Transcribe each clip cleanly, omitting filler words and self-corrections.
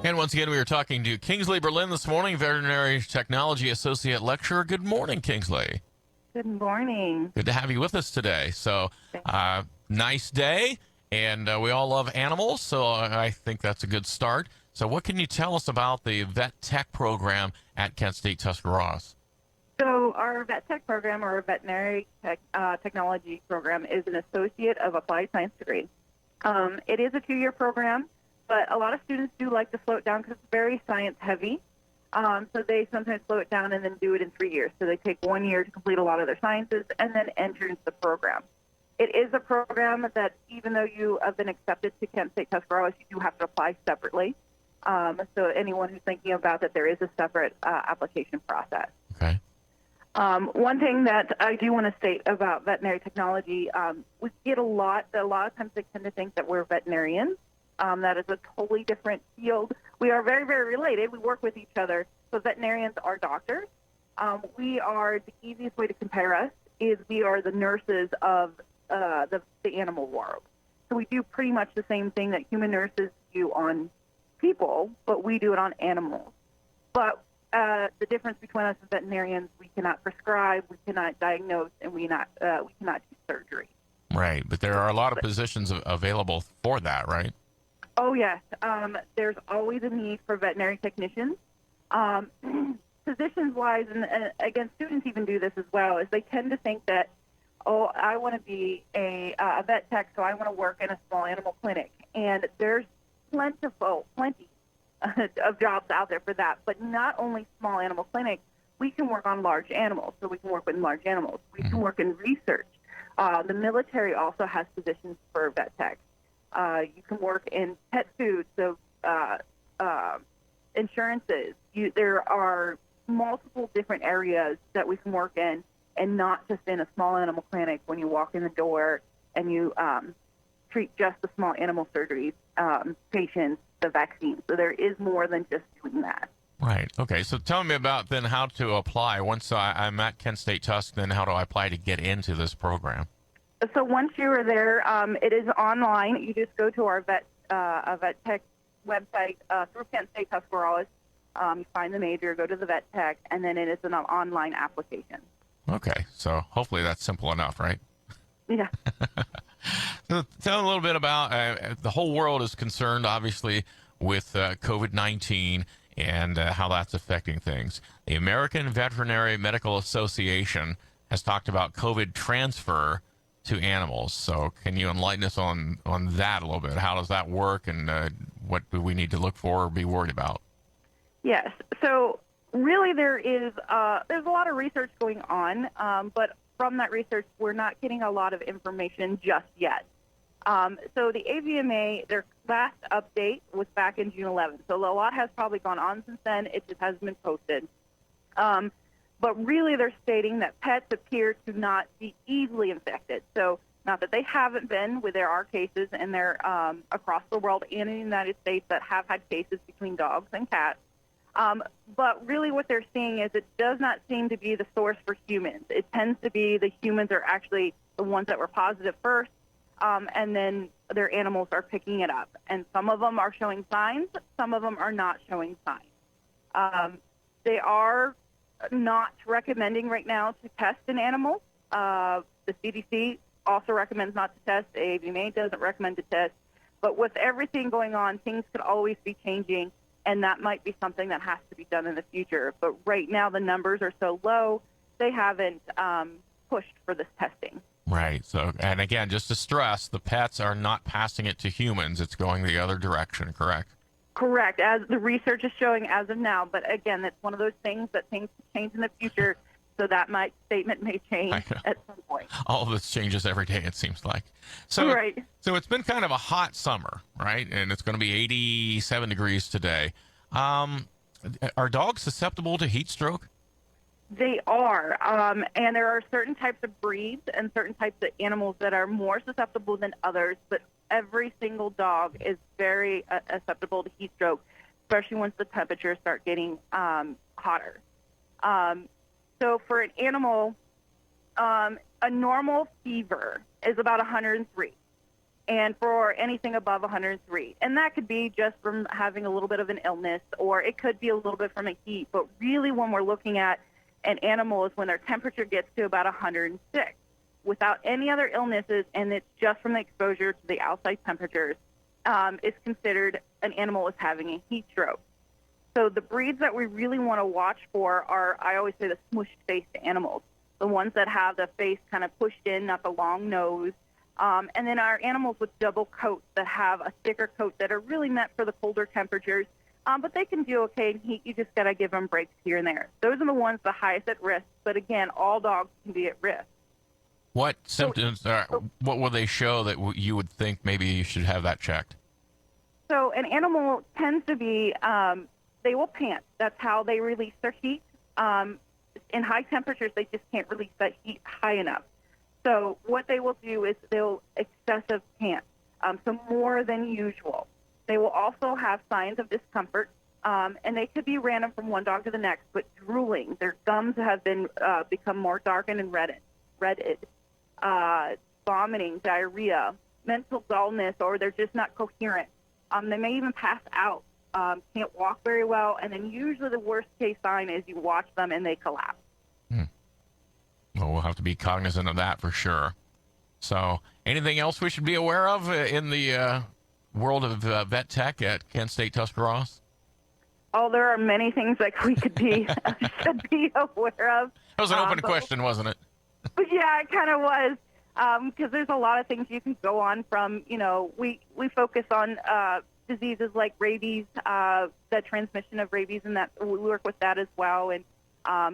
And once again, we were talking to Kingsley Berlin this morning, Veterinary Technology Associate Lecturer. Good morning, Kingsley. Good morning. Good to have you with us today. So, nice day, and we all love animals, so I think that's a good start. So what can you tell us about the Vet Tech program at Kent State Tuscarawas? So our Vet Tech program, or Veterinary Technology program, is an Associate of Applied Science degree. It is a 2-year program, but a lot of students do like to slow it down because it's very science-heavy. So they sometimes slow it down and then do it in 3 years. So they take 1 year to complete a lot of their sciences and then enter into the program. It is a program that, even though you have been accepted to Kent State Tuscarawas, you do have to apply separately. So anyone who's thinking about that, there is a separate application process. Okay. One thing that I do want to state about veterinary technology, we get a lot of times they tend to think that we're veterinarians. That is a totally different field. We are very, very related. We work with each other. So veterinarians are doctors. We are, the easiest way to compare us is we are the nurses of the animal world. So we do pretty much the same thing that human nurses do on people, but we do it on animals. But the difference between us and veterinarians, we cannot prescribe, we cannot diagnose, and we cannot do surgery. Right, but there are a lot of positions available for that, right? Oh, yes. There's always a need for veterinary technicians. Positions-wise, and again, students even do this as well, is they tend to think that, oh, I want to be a vet tech, so I want to work in a small animal clinic. And there's plenty of jobs out there for that. But not only small animal clinics, we can work on large animals. So we can work with large animals. We can work in research. The military also has positions for vet tech. You can work in pet food, so insurances. There are multiple different areas that we can work in, and not just in a small animal clinic when you walk in the door and you treat just the small animal surgeries, patients, the vaccines. So there is more than just doing that. Right. Okay. So tell me about then how to apply. Once I'm at Kent State Tusk, then how do I apply to get into this program? So once you are there, it is online. You just go to our Vet Tech website through Kent State Tuscarawas. You find the major, go to the Vet Tech, and then it is an online application. Okay. So hopefully that's simple enough, right? Yeah. So tell a little bit about the whole world is concerned, obviously, with COVID-19 and how that's affecting things. The American Veterinary Medical Association has talked about COVID transfer to animals. So can you enlighten us on that a little bit? How does that work, and what do we need to look for or be worried about? Yes. So really there's a lot of research going on, but from that research, we're not getting a lot of information just yet. So the AVMA, their last update was back in June 11th. So a lot has probably gone on since then. It just hasn't been posted. But really, they're stating that pets appear to not be easily infected. So not that they haven't been, where there are cases, and they're across the world and in the United States that have had cases between dogs and cats. But really what they're seeing is it does not seem to be the source for humans. It tends to be the humans are actually the ones that were positive first, and then their animals are picking it up. And some of them are showing signs, some of them are not showing signs. They are not recommending right now to test in animals. The CDC also recommends not to test. The AVMA doesn't recommend to test. But with everything going on, things could always be changing, and that might be something that has to be done in the future. But right now the numbers are so low, they haven't pushed for this testing. Right. So, and again, just to stress, the pets are not passing it to humans. It's going the other direction, correct? Correct, as the research is showing as of now. But again, it's one of those things that things change in the future, so that statement may change at some point. All of this changes every day, it seems like. So, right. So it's been kind of a hot summer, right? And it's going to be 87 degrees today. Are dogs susceptible to heat stroke? They are, and there are certain types of breeds and certain types of animals that are more susceptible than others, but every single dog is very susceptible to heat stroke, especially once the temperatures start getting hotter. So for an animal, a normal fever is about 103. and for anything above 103. And that could be just from having a little bit of an illness, or it could be a little bit from a heat. But really, when we're looking at an animal is when their temperature gets to about 106 without any other illnesses, and it's just from the exposure to the outside temperatures, it's considered an animal is having a heat stroke. So the breeds that we really want to watch for are, I always say, the smushed-faced animals, the ones that have the face kind of pushed in, not the long nose. And then our animals with double coats that have a thicker coat that are really meant for the colder temperatures, but they can do okay in heat. You just got to give them breaks here and there. Those are the ones the highest at risk, but again, all dogs can be at risk. What symptoms, what will they show that you would think maybe you should have that checked? So an animal tends to be, they will pant. That's how they release their heat. In high temperatures, they just can't release that heat high enough. So what they will do is they'll excessive pant, so more than usual. They will also have signs of discomfort, and they could be random from one dog to the next, but drooling. Their gums have been become more darkened and reddened, vomiting, diarrhea, mental dullness, or they're just not coherent. They may even pass out, can't walk very well, and then usually the worst case sign is you watch them and they collapse. Well, we'll have to be cognizant of that for sure. So anything else we should be aware of in the world of vet tech at Kent State Tusc Ross? Oh, there are many things that we could be should be aware of. That was an open question, wasn't it? But yeah, it kind of was, because there's a lot of things you can go on from. We focus on diseases like rabies, the transmission of rabies, and that we work with that as well. And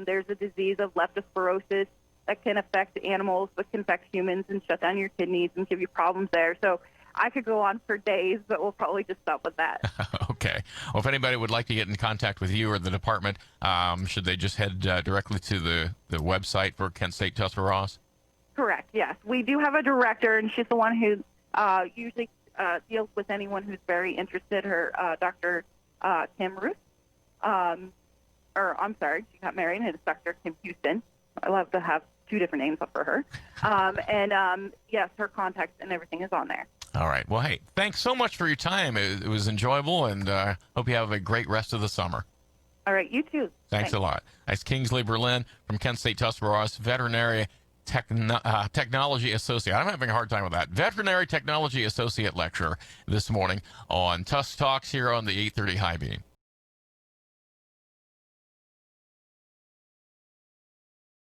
there's a disease of leptospirosis that can affect animals, but can affect humans and shut down your kidneys and give you problems there. So I could go on for days, but we'll probably just stop with that. Okay. Well, if anybody would like to get in contact with you or the department, should they just head directly to the website for Kent State Tusc Ross? Correct, yes. We do have a director, and she's the one who usually deals with anyone who's very interested, her Dr. Kim Ruth. She got married, and it's Dr. Kim Houston. I love to have two different names for her. Yes, her contacts and everything is on there. All right. Well, hey, thanks so much for your time. It was enjoyable, and hope you have a great rest of the summer. All right, you too. Thanks a lot. That's Kingsley Berlin from Kent State Tusc Ross, Veterinary Technology Associate. I'm having a hard time with that. Veterinary Technology Associate Lecturer this morning on Tusc Talks here on the 830 High Beam.